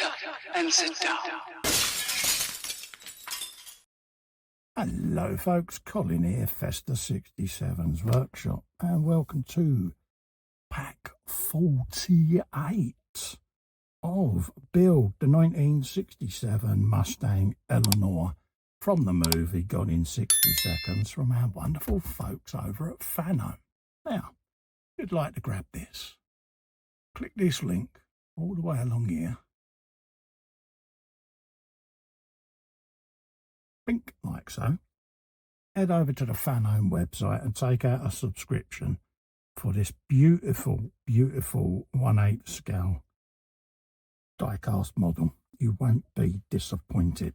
up and sit down. Hello folks, Colin here, Festa 67's Workshop, and welcome to pack 48 of Build, the 1967 Mustang Eleanor from the movie Gone in 60 Seconds from our wonderful folks over at Fanhome. Now, if you'd like to grab this, click this link all the way along here. Bink, like so. Head over to the Fanhome website and take out a subscription for this beautiful, beautiful 1/8 scale diecast model. You won't be disappointed.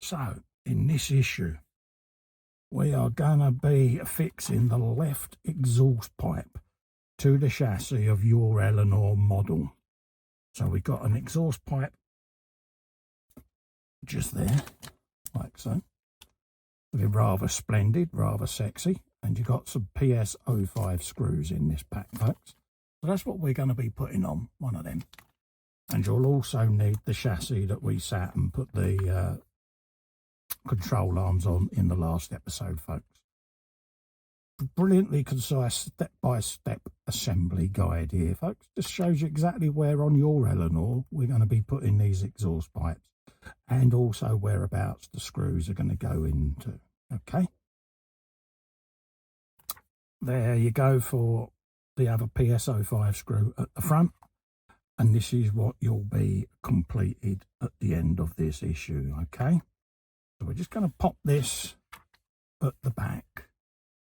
So, in this issue, we are going to be fixing the left exhaust pipe to the chassis of your Eleanor model. So we've got an exhaust pipe just there, like so. They're rather splendid, rather sexy, and you've got some PS05 screws in this pack, folks. So that's what we're going to be putting on, one of them. And you'll also need the chassis that we sat and put the control arms on in the last episode, folks. Brilliantly concise step-by-step assembly guide here, folks. Just shows you exactly where on your Eleanor we're going to be putting these exhaust pipes, and also whereabouts the screws are going to go into. Okay, there you go for the other PS05 screw at the front, and this is what you'll be completed at the end of this issue. Okay, so we're just going to pop this at the back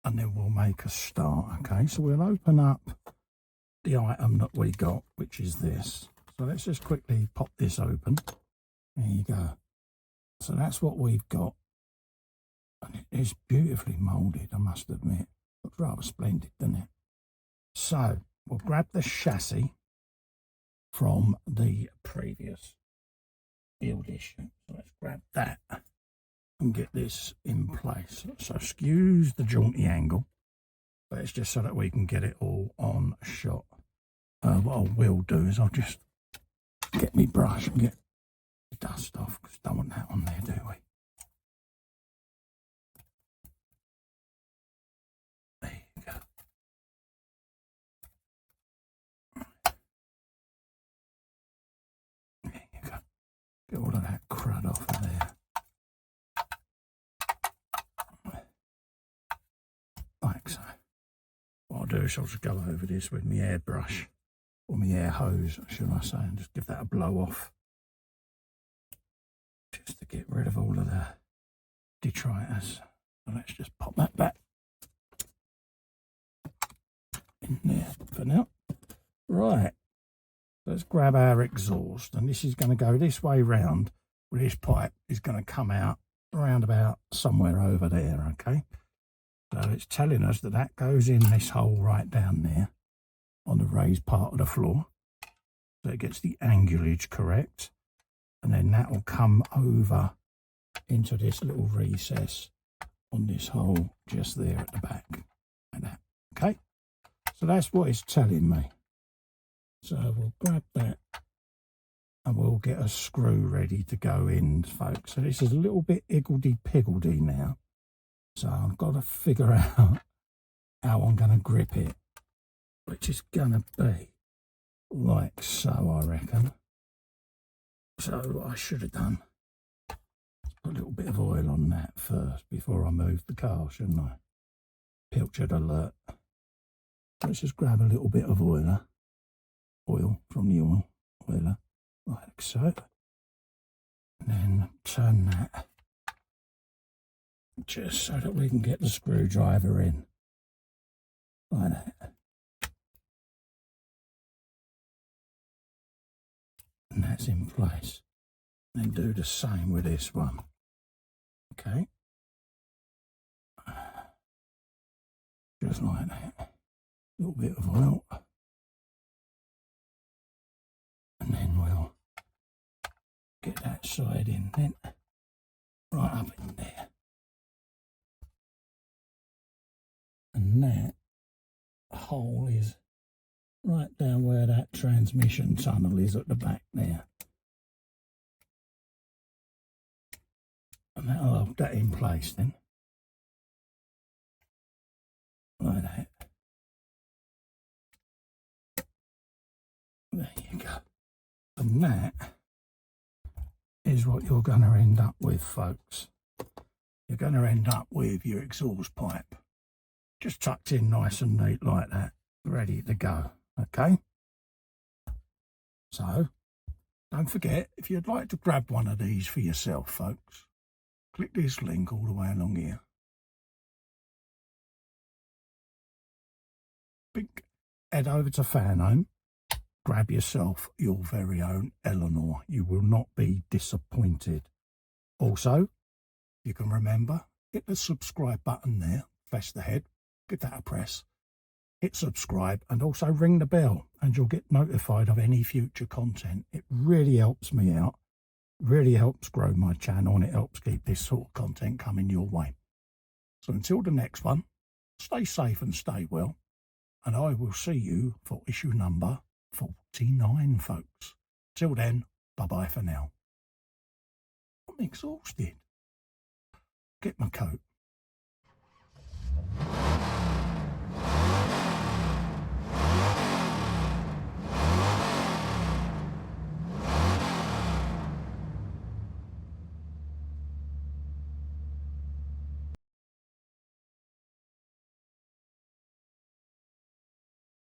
and then we'll make a start. Okay, so we'll open up the item that we got, which is this. So let's just quickly pop this open. There you go. So that's what we've got. And it is beautifully moulded, I must admit. Looks rather splendid, doesn't it? So we'll grab the chassis from the previous build issue. So let's grab that and get this in place. So excuse the jaunty angle, but it's just so that we can get it all on shot. What I will do is I'll just get me brush and get the dust off, because don't want that on there, do we? There you go. There you go. Get all of that crud off of there. Like so. What I'll do is I'll just go over this with my airbrush, or my air hose, should I say, and just give that a blow off, just to get rid of all of the detritus. So let's just pop that back in there for now. Right, let's grab our exhaust, and this is going to go this way round, where this pipe is going to come out around about somewhere over there. Okay, so it's telling us that that goes in this hole right down there on the raised part of the floor, so it gets the angulage correct, and then that will come over into this little recess on this hole just there at the back, like that. Okay, so that's what it's telling me. So we'll grab that and we'll get a screw ready to go in, folks. So this is a little bit higgledy-piggledy now, so I've got to figure out how I'm going to grip it, which is going to be like so, I reckon. So what I should have done, put a little bit of oil on that first before I move the car, shouldn't I? Pilchard alert. Let's just grab a little bit of oil from the oiler, like so. And then turn that just so that we can get the screwdriver in, like that. And that's in place. And do the same with this one. Okay, just like that. A little bit of oil, and then we'll get that side in then, right up in there. And that hole is right down where that transmission tunnel is at the back there. And that'll hold that in place then. Like that. There you go. And that is what you're going to end up with, folks. You're going to end up with your exhaust pipe just tucked in nice and neat like that, ready to go. Okay? So, don't forget, if you'd like to grab one of these for yourself, folks, click this link all the way along here. Head over to Fanhome, grab yourself your very own Eleanor. You will not be disappointed. Also, you can remember, hit the subscribe button there, press the head, give that a press, hit subscribe, and also ring the bell, and you'll get notified of any future content. It really helps me out, really helps grow my channel, and it helps keep this sort of content coming your way. So until the next one, stay safe and stay well, and I will see you for issue number 49, folks. Till then, bye-bye for now. I'm exhausted. Get my coat.